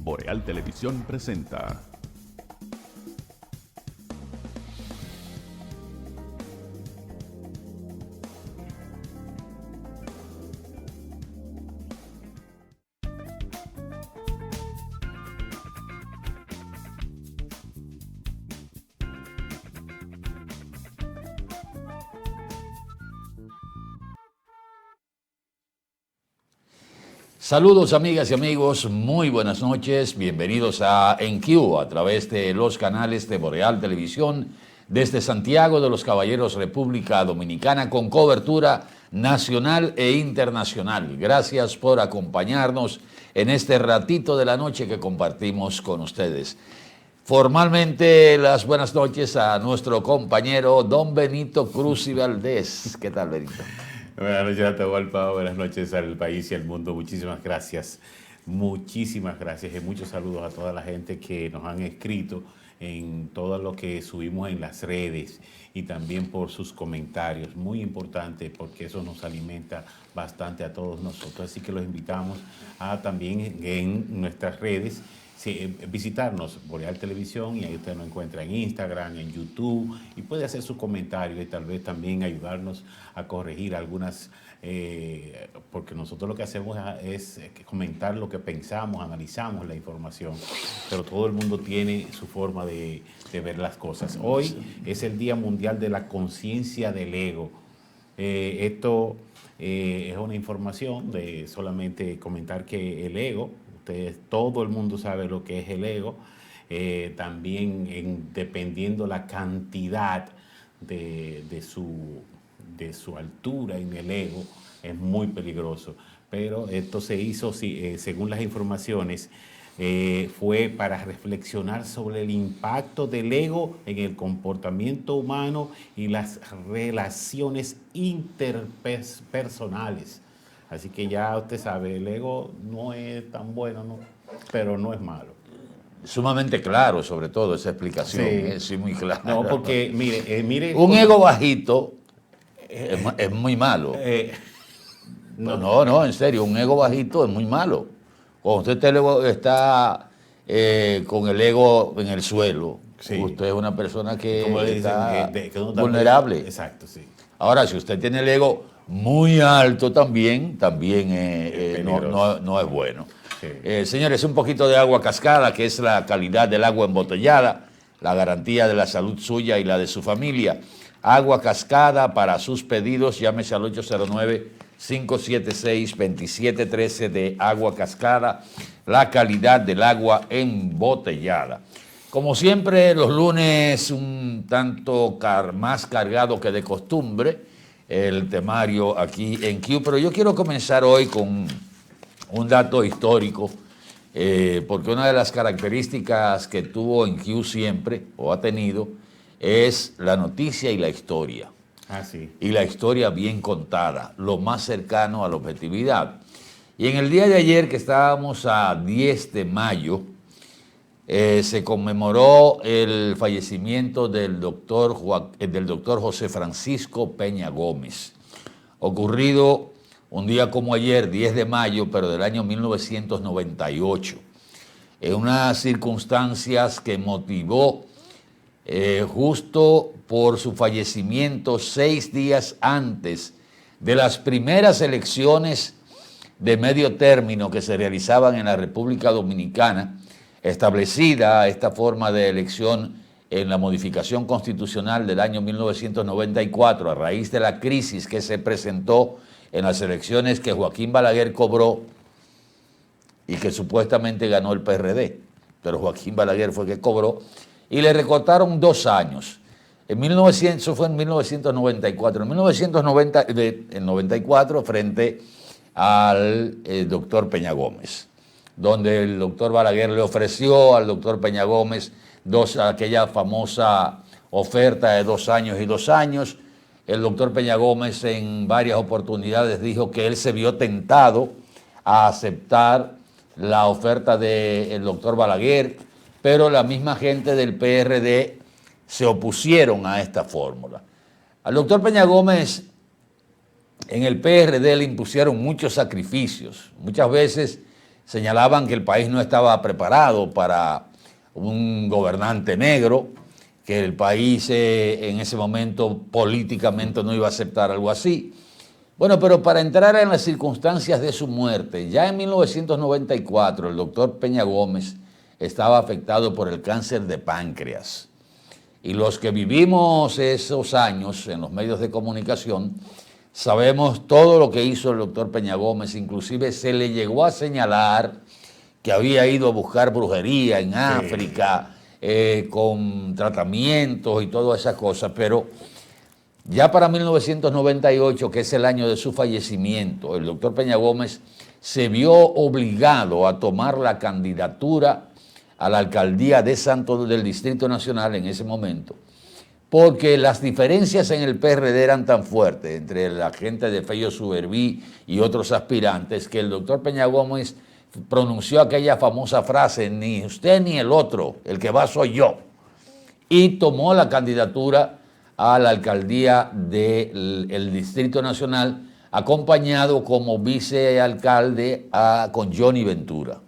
Boreal Televisión presenta. Saludos amigas y amigos, muy buenas noches, bienvenidos a EnQ a través de los canales de Boreal Televisión desde Santiago de los Caballeros, República Dominicana, con cobertura nacional e internacional. Gracias por acompañarnos en este ratito de la noche que compartimos con ustedes. Formalmente las buenas noches a nuestro compañero don Benito Cruz y Valdés. ¿Qué tal, Benito? Buenas noches a Atahualpa, buenas noches al país y al mundo. Muchísimas gracias y muchos saludos a toda la gente que nos han escrito en todo lo que subimos en las redes y también por sus comentarios. Muy importante porque eso nos alimenta bastante a todos nosotros. Así que los invitamos a también en nuestras redes visitarnos, Boreal Televisión, y ahí usted nos encuentra en Instagram, en YouTube, y puede hacer sus comentarios y tal vez también ayudarnos a corregir algunas, porque nosotros lo que hacemos es comentar lo que pensamos, analizamos la información, pero todo el mundo tiene su forma de ver las cosas. Hoy es el Día Mundial de la Conciencia del Ego. Esto es una información de solamente comentar que el ego, todo el mundo sabe lo que es el ego, también dependiendo la cantidad de su altura en el ego, es muy peligroso. Pero esto se hizo, según las informaciones, fue para reflexionar sobre el impacto del ego en el comportamiento humano y las relaciones interpersonales. Así que ya usted sabe, el ego no es tan bueno, ¿no? Pero no es malo. Sumamente claro, sobre todo, esa explicación. Sí, muy claro. No, porque, mire... Un ego bajito es muy malo. No, en serio, un ego bajito es muy malo. Cuando usted está con el ego en el suelo, sí, usted es una persona que está vulnerable. Exacto, sí. Ahora, si usted tiene el ego muy alto también no es bueno. Sí. Señores, un poquito de agua cascada, que es la calidad del agua embotellada, la garantía de la salud suya y la de su familia. Agua cascada, para sus pedidos, llámese al 809-576-2713 de agua cascada, la calidad del agua embotellada. Como siempre, los lunes un tanto más cargado que de costumbre, el temario aquí en Q, pero yo quiero comenzar hoy con un dato histórico, porque una de las características que tuvo en Q siempre, o ha tenido, es la noticia y la historia. Sí. Y la historia bien contada, lo más cercano a la objetividad. Y en el día de ayer, que estábamos a 10 de mayo, se conmemoró el fallecimiento del doctor José Francisco Peña Gómez, ocurrido un día como ayer, 10 de mayo, pero del año 1998, en unas circunstancias que motivó justo por su fallecimiento 6 días antes de las primeras elecciones de medio término que se realizaban en la República Dominicana, establecida esta forma de elección en la modificación constitucional del año 1994 a raíz de la crisis que se presentó en las elecciones que Joaquín Balaguer cobró y que supuestamente ganó el PRD, pero Joaquín Balaguer fue el que cobró y le recortaron 2 años. Eso fue en 1994. En 1994 frente al doctor Peña Gómez, donde el doctor Balaguer le ofreció al doctor Peña Gómez aquella famosa oferta de 2 años y 2 años. El doctor Peña Gómez en varias oportunidades dijo que él se vio tentado a aceptar la oferta del doctor Balaguer, pero la misma gente del PRD se opusieron a esta fórmula. Al doctor Peña Gómez en el PRD le impusieron muchos sacrificios. Muchas veces señalaban que el país no estaba preparado para un gobernante negro, que el país en ese momento políticamente no iba a aceptar algo así. Bueno, pero para entrar en las circunstancias de su muerte, ya en 1994 el doctor Peña Gómez estaba afectado por el cáncer de páncreas. Y los que vivimos esos años en los medios de comunicación, sabemos todo lo que hizo el doctor Peña Gómez, inclusive se le llegó a señalar que había ido a buscar brujería en África, con tratamientos y todas esas cosas, pero ya para 1998, que es el año de su fallecimiento, el doctor Peña Gómez se vio obligado a tomar la candidatura a la alcaldía de Santo del Distrito Nacional en ese momento, porque las diferencias en el PRD eran tan fuertes entre la gente de Fello Suberví y otros aspirantes que el doctor Peña Gómez pronunció aquella famosa frase: ni usted ni el otro, el que va soy yo, y tomó la candidatura a la alcaldía del Distrito Nacional, acompañado como vicealcalde con Johnny Ventura.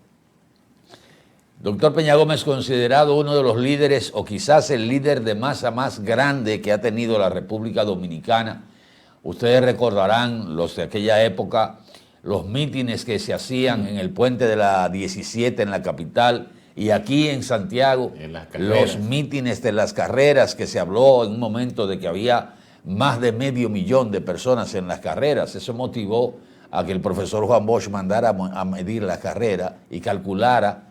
Doctor Peña Gómez, considerado uno de los líderes, o quizás el líder de masa más grande que ha tenido la República Dominicana. Ustedes recordarán los de aquella época, los mítines que se hacían en el puente de la 17 en la capital y aquí en Santiago, los mítines de las carreras, que se habló en un momento de que había más de 500,000 de personas en las carreras. Eso motivó a que el profesor Juan Bosch mandara a medir la carrera y calculara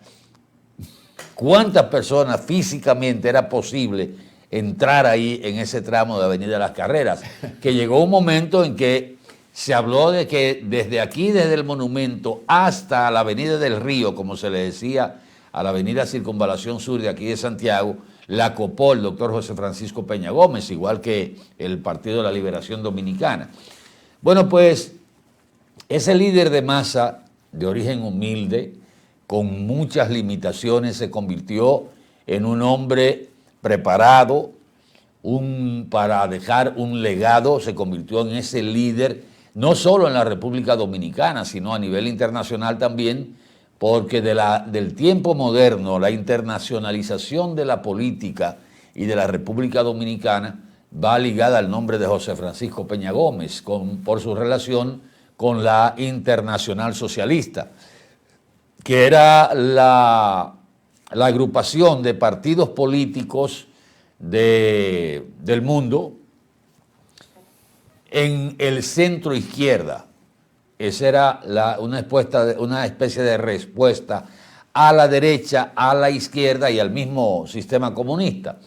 cuántas personas físicamente era posible entrar ahí en ese tramo de Avenida Las Carreras, que llegó un momento en que se habló de que desde aquí, desde el monumento hasta la Avenida del Río, como se le decía a la Avenida Circunvalación Sur de aquí de Santiago, la copó el doctor José Francisco Peña Gómez, igual que el Partido de la Liberación Dominicana. Bueno, pues ese líder de masa, de origen humilde, con muchas limitaciones, se convirtió en un hombre preparado para dejar un legado, se convirtió en ese líder, no solo en la República Dominicana, sino a nivel internacional también, porque del tiempo moderno, la internacionalización de la política y de la República Dominicana va ligada al nombre de José Francisco Peña Gómez, por su relación con la Internacional Socialista, que era la agrupación de partidos políticos del mundo en el centro izquierda. Esa era una especie de respuesta a la derecha, a la izquierda y al mismo sistema comunista.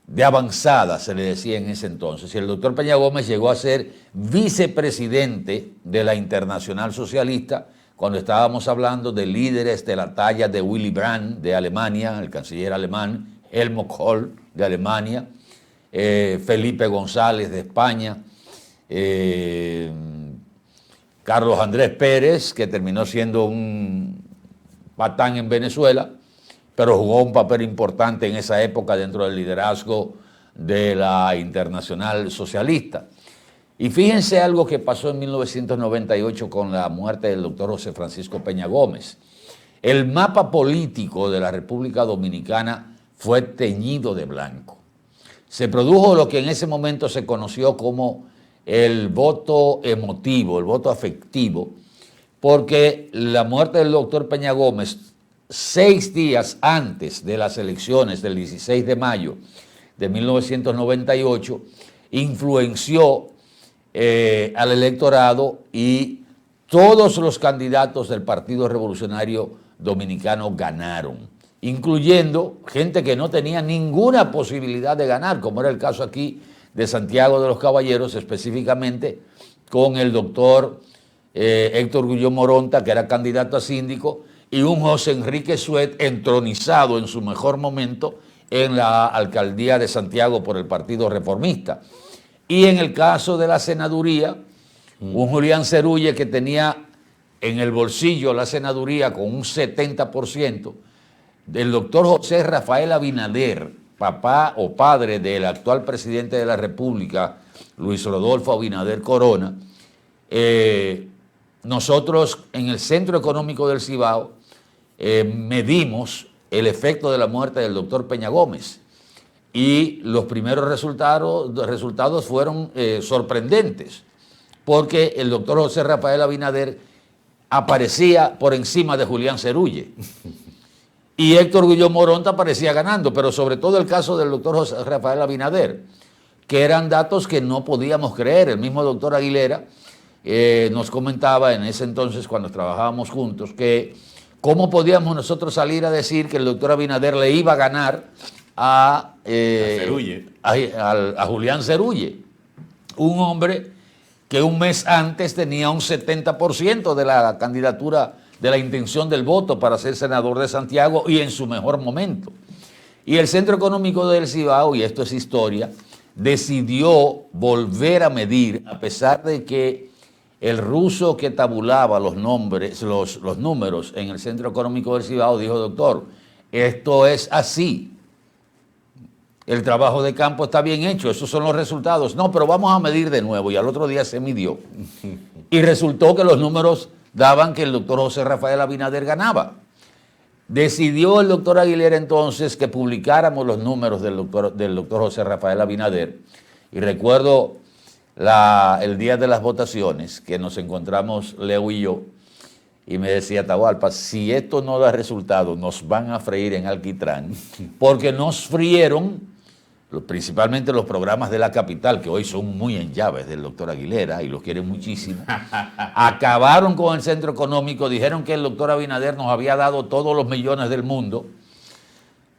De avanzada se le decía en ese entonces. Y el doctor Peña Gómez llegó a ser vicepresidente de la Internacional Socialista cuando estábamos hablando de líderes de la talla de Willy Brandt de Alemania, el canciller alemán, Helmut Kohl de Alemania, Felipe González de España, Carlos Andrés Pérez, que terminó siendo un patán en Venezuela, pero jugó un papel importante en esa época dentro del liderazgo de la Internacional Socialista. Y fíjense algo que pasó en 1998 con la muerte del doctor José Francisco Peña Gómez. El mapa político de la República Dominicana fue teñido de blanco. Se produjo lo que en ese momento se conoció como el voto emotivo, el voto afectivo, porque la muerte del doctor Peña Gómez, 6 días antes de las elecciones del 16 de mayo de 1998, influenció al electorado y todos los candidatos del Partido Revolucionario Dominicano ganaron, incluyendo gente que no tenía ninguna posibilidad de ganar, como era el caso aquí de Santiago de los Caballeros, específicamente con el doctor Héctor Guillón Moronta, que era candidato a síndico, y un José Enrique Suet entronizado en su mejor momento en la alcaldía de Santiago por el Partido Reformista. Y en el caso de la senaduría, un Julián Cerulle que tenía en el bolsillo la senaduría con un 70%, del doctor José Rafael Abinader, papá o padre del actual presidente de la República, Luis Rodolfo Abinader Corona, nosotros en el Centro Económico del Cibao medimos el efecto de la muerte del doctor Peña Gómez y los primeros resultados fueron sorprendentes, porque el doctor José Rafael Abinader aparecía por encima de Julián Cerulle y Héctor Guillón Moronta aparecía ganando, pero sobre todo el caso del doctor José Rafael Abinader, que eran datos que no podíamos creer. El mismo doctor Aguilera nos comentaba en ese entonces, cuando trabajábamos juntos, que cómo podíamos nosotros salir a decir que el doctor Abinader le iba a ganar a Julián Cerulle, un hombre que un mes antes tenía un 70% de la candidatura, de la intención del voto para ser senador de Santiago y en su mejor momento. Y el Centro Económico del Cibao, y esto es historia, decidió volver a medir, a pesar de que el ruso que tabulaba los números en el Centro Económico del Cibao dijo: doctor, esto es así. El trabajo de campo está bien hecho, esos son los resultados. No, pero vamos a medir de nuevo. Y al otro día se midió. Y resultó que los números daban que el doctor José Rafael Abinader ganaba. Decidió el doctor Aguilera entonces que publicáramos los números del doctor José Rafael Abinader. Y recuerdo el día de las votaciones que nos encontramos Leo y yo, y me decía: Atahualpa, si esto no da resultado, nos van a freír en alquitrán, porque nos frieron principalmente los programas de la capital, que hoy son muy en llaves del doctor Aguilera y los quieren muchísimo. Acabaron con el Centro Económico, dijeron que el doctor Abinader nos había dado todos los millones del mundo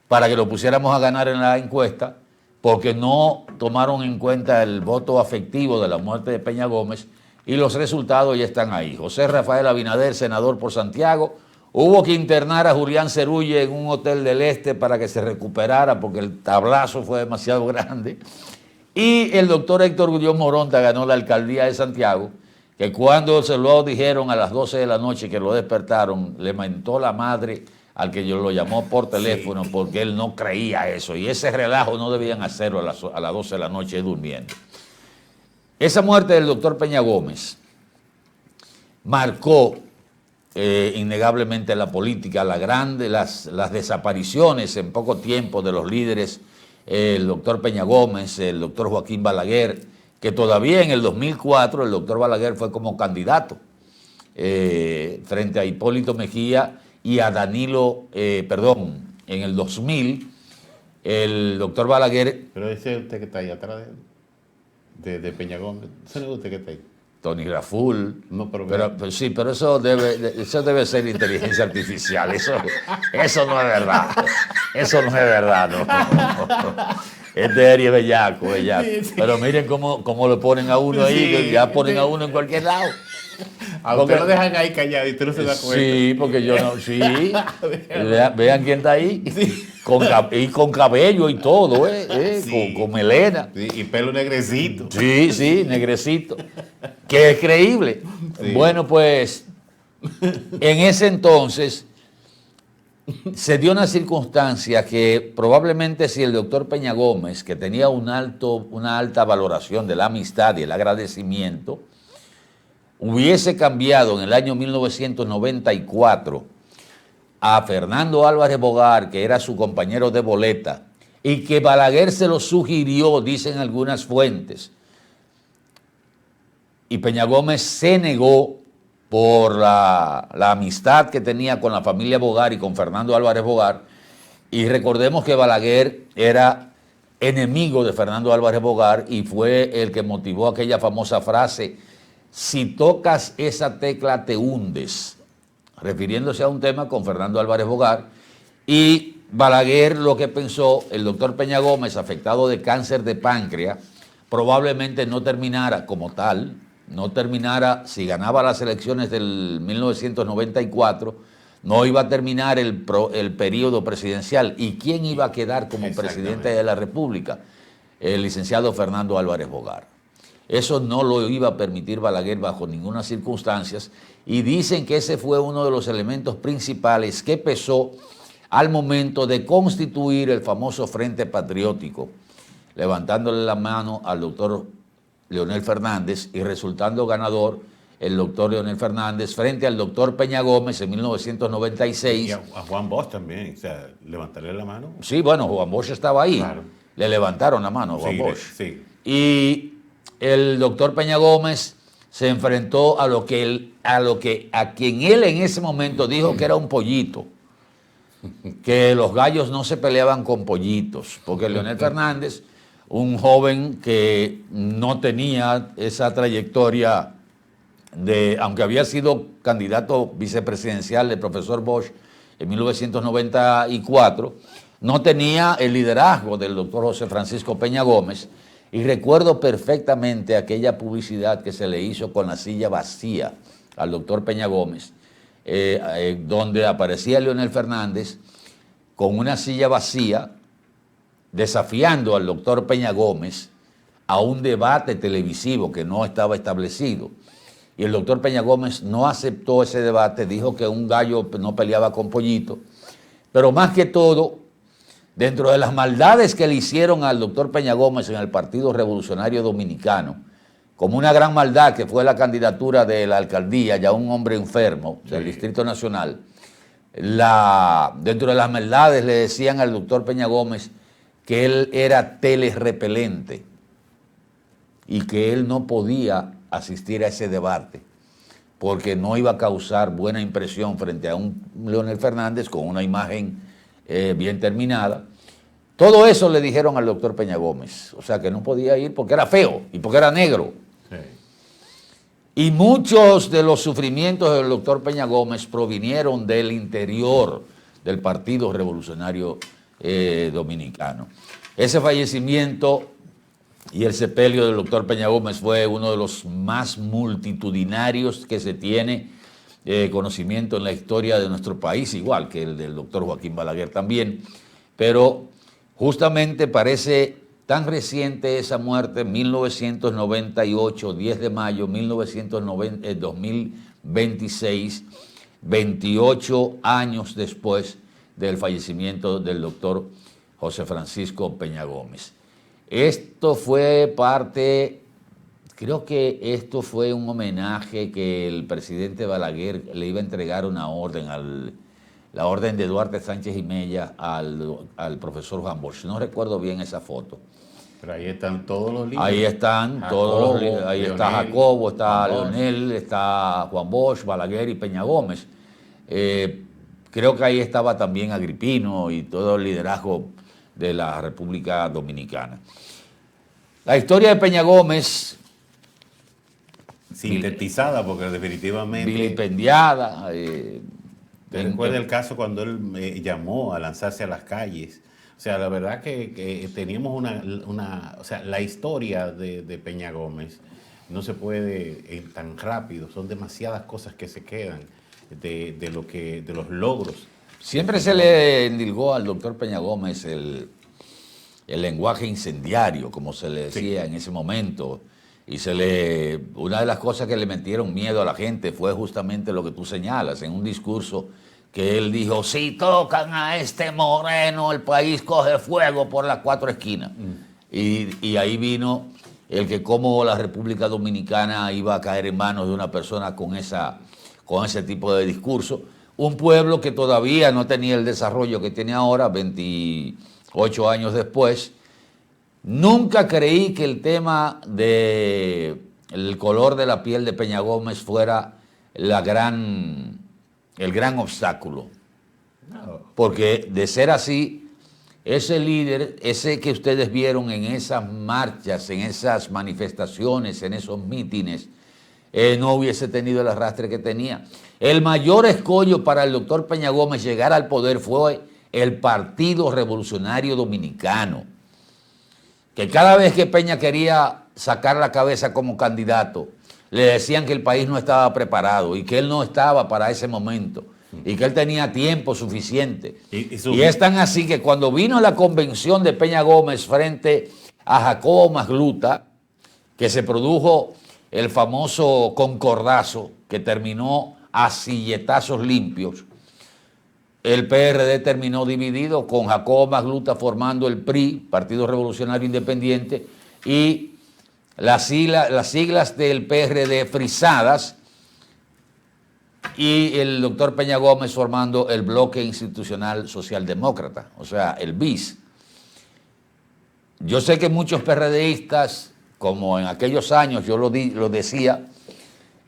para que lo pusiéramos a ganar en la encuesta, porque no tomaron en cuenta el voto afectivo de la muerte de Peña Gómez, y los resultados ya están ahí. José Rafael Abinader, senador por Santiago. Hubo que internar a Julián Cerulle en un hotel del Este para que se recuperara, porque el tablazo fue demasiado grande. Y el doctor Héctor Guillón Moronta ganó la alcaldía de Santiago, que cuando se lo dijeron a las 12 de la noche que lo despertaron, le mentó la madre al que yo lo llamó por teléfono, sí, porque él no creía eso. Y ese relajo no debían hacerlo a las 12 de la noche durmiendo. Esa muerte del doctor Peña Gómez marcó innegablemente la política, las desapariciones en poco tiempo de los líderes, el doctor Peña Gómez, el doctor Joaquín Balaguer, que todavía en el 2004 el doctor Balaguer fue como candidato frente a Hipólito Mejía y a Danilo, en el 2000 el doctor Balaguer... Pero ese es usted que está ahí atrás de Peña Gómez, ese no es usted que está ahí. Tony Raful, no, pero sí, pero eso debe ser inteligencia artificial, eso no es verdad, eso no es verdad, no. Es de Eri bellaco. Sí. Pero miren cómo lo ponen a uno ahí, sí, que ya ponen a uno en cualquier lado. A usted lo dejan ahí callado y usted no se da cuenta. Sí, porque yo no, sí, vean quién está ahí, sí. Con cabello y todo, sí. con melena. Sí, y pelo negrecito. Sí, negrecito. Que es creíble. Sí. Bueno, pues, en ese entonces se dio una circunstancia que probablemente si el doctor Peña Gómez, que tenía una alta valoración de la amistad y el agradecimiento, hubiese cambiado en el año 1994 a Fernando Álvarez Bogar, que era su compañero de boleta, y que Balaguer se lo sugirió, dicen algunas fuentes, y Peña Gómez se negó por la amistad que tenía con la familia Bogar y con Fernando Álvarez Bogar, y recordemos que Balaguer era enemigo de Fernando Álvarez Bogar y fue el que motivó aquella famosa frase: si tocas esa tecla te hundes, refiriéndose a un tema con Fernando Álvarez Bogar. Y Balaguer lo que pensó, el doctor Peña Gómez, afectado de cáncer de páncreas, probablemente no terminara como tal, si ganaba las elecciones del 1994, no iba a terminar el periodo presidencial. ¿Y quién iba a quedar como presidente de la República? El licenciado Fernando Álvarez Bogar. Eso no lo iba a permitir Balaguer bajo ninguna circunstancia, y dicen que ese fue uno de los elementos principales que pesó al momento de constituir el famoso Frente Patriótico, levantándole la mano al doctor Leonel Fernández y resultando ganador el doctor Leonel Fernández frente al doctor Peña Gómez en 1996. Y a Juan Bosch también, o sea, levantarle la mano. Sí, bueno, Juan Bosch estaba ahí. Claro. Le levantaron la mano a Juan Sí, Bosch. sí. Y el doctor Peña Gómez se enfrentó a quien él en ese momento dijo que era un pollito, que los gallos no se peleaban con pollitos, porque Leonel Fernández, un joven que no tenía esa trayectoria aunque había sido candidato vicepresidencial del profesor Bosch en 1994, no tenía el liderazgo del doctor José Francisco Peña Gómez. Y recuerdo perfectamente aquella publicidad que se le hizo con la silla vacía al doctor Peña Gómez, donde aparecía Leonel Fernández con una silla vacía, desafiando al doctor Peña Gómez a un debate televisivo que no estaba establecido. Y el doctor Peña Gómez no aceptó ese debate, dijo que un gallo no peleaba con pollito, pero más que todo, dentro de las maldades que le hicieron al doctor Peña Gómez en el Partido Revolucionario Dominicano, como una gran maldad que fue la candidatura de la alcaldía, ya un hombre enfermo del Distrito Nacional, dentro de las maldades le decían al doctor Peña Gómez que él era telerrepelente y que él no podía asistir a ese debate porque no iba a causar buena impresión frente a un Leonel Fernández con una imagen bien terminada. Todo eso le dijeron al doctor Peña Gómez, o sea que no podía ir porque era feo y porque era negro. Sí. Y muchos de los sufrimientos del doctor Peña Gómez provinieron del interior del Partido Revolucionario Dominicano. Ese fallecimiento y el sepelio del doctor Peña Gómez fue uno de los más multitudinarios que se tiene conocimiento en la historia de nuestro país, igual que el del doctor Joaquín Balaguer también, pero justamente parece tan reciente esa muerte, 1998, 10 de mayo, 2026, 28 años después del fallecimiento del doctor José Francisco Peña Gómez. Esto fue parte, creo que esto fue un homenaje que el presidente Balaguer le iba a entregar una orden, la orden de Duarte Sánchez y Mella al profesor Juan Bosch. No recuerdo bien esa foto. Pero ahí están todos los líderes. Ahí están todos los líderes. Ahí está Jacobo, está Leonel, está Juan Bosch, Balaguer y Peña Gómez. Creo que ahí estaba también Agripino y todo el liderazgo de la República Dominicana. La historia de Peña Gómez, sintetizada, porque definitivamente vilipendiada. Recuerda el caso cuando él me llamó a lanzarse a las calles. O sea, la verdad que teníamos o sea, la historia de Peña Gómez no se puede tan rápido. Son demasiadas cosas que se quedan de los logros. Siempre se le endilgó al doctor Peña Gómez el lenguaje incendiario, como se le decía en ese momento. Y una de las cosas que le metieron miedo a la gente fue justamente lo que tú señalas, en un discurso que él dijo: si tocan a este moreno, el país coge fuego por las 4 esquinas. Y ahí vino el que cómo la República Dominicana iba a caer en manos de una persona con ese tipo de discurso. Un pueblo que todavía no tenía el desarrollo que tiene ahora, 28 años después. Nunca creí que el tema del color de la piel de Peña Gómez fuera el gran obstáculo. Porque de ser así, ese líder, ese que ustedes vieron en esas marchas, en esas manifestaciones, en esos mítines, no hubiese tenido el arrastre que tenía. El mayor escollo para el doctor Peña Gómez llegar al poder fue el Partido Revolucionario Dominicano, que cada vez que Peña quería sacar la cabeza como candidato, le decían que el país no estaba preparado y que él no estaba para ese momento y que él tenía tiempo suficiente. Y es tan así que cuando vino la convención de Peña Gómez frente a Jacobo Magluta, que se produjo el famoso concordazo que terminó a silletazos limpios, el PRD terminó dividido, con Jacobo Magluta formando el PRI, Partido Revolucionario Independiente, y las siglas del PRD frisadas y el doctor Peña Gómez formando el Bloque Institucional Socialdemócrata, o sea, el BIS. Yo sé que muchos PRDistas, como en aquellos años yo lo decía,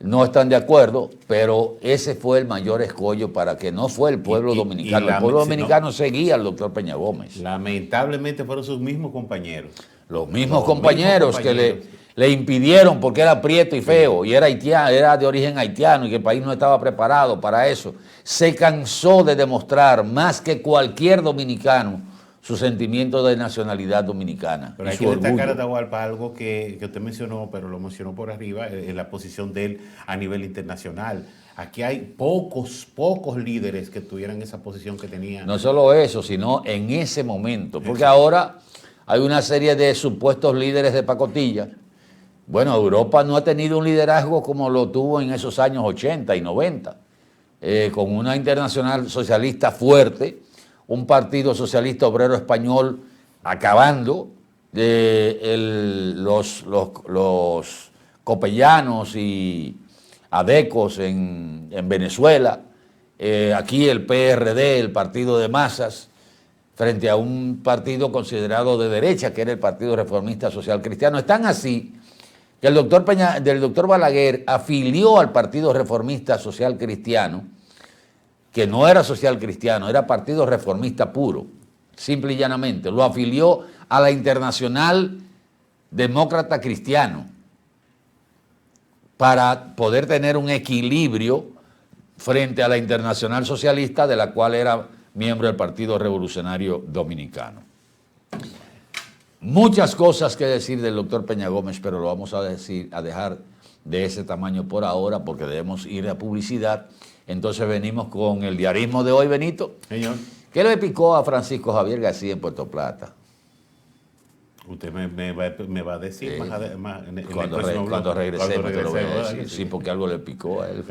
no están de acuerdo, pero ese fue el mayor escollo para que no fue el pueblo dominicano. El pueblo dominicano seguía al doctor Peña Gómez. Lamentablemente fueron sus mismos compañeros. Los mismos compañeros que le impidieron, porque era prieto y feo, y era haitiano, era de origen haitiano, y que el país no estaba preparado para eso. Se cansó de demostrar, más que cualquier dominicano, su sentimiento de nacionalidad dominicana. Pero hay que destacar, Atahualpa, algo que usted mencionó, pero lo mencionó por arriba, es la posición de él a nivel internacional. Aquí hay pocos líderes que tuvieran esa posición que tenían. No solo eso, sino en ese momento, porque ahora hay una serie de supuestos líderes de pacotilla. Bueno, Europa no ha tenido un liderazgo como lo tuvo en esos años 80 y 90, con una internacional socialista fuerte, un partido socialista obrero español acabando, los copellanos y adecos en Venezuela, aquí el PRD, el partido de masas, frente a un partido considerado de derecha, que era el Partido Reformista Social Cristiano. Están así que el doctor Balaguer afilió al Partido Reformista Social Cristiano, que no era social cristiano, era Partido Reformista puro, simple y llanamente. Lo afilió a la Internacional Demócrata Cristiano para poder tener un equilibrio frente a la Internacional Socialista, de la cual era miembro del Partido Revolucionario Dominicano. Muchas cosas que decir del doctor Peña Gómez, pero lo vamos a dejar de ese tamaño por ahora, porque debemos ir a publicidad. Entonces venimos con el diarismo de hoy, Benito. Señor. ¿Qué le picó a Francisco Javier García en Puerto Plata? Usted me va a decir cuando regresemos te lo voy a decir. Sí, porque algo le picó a él.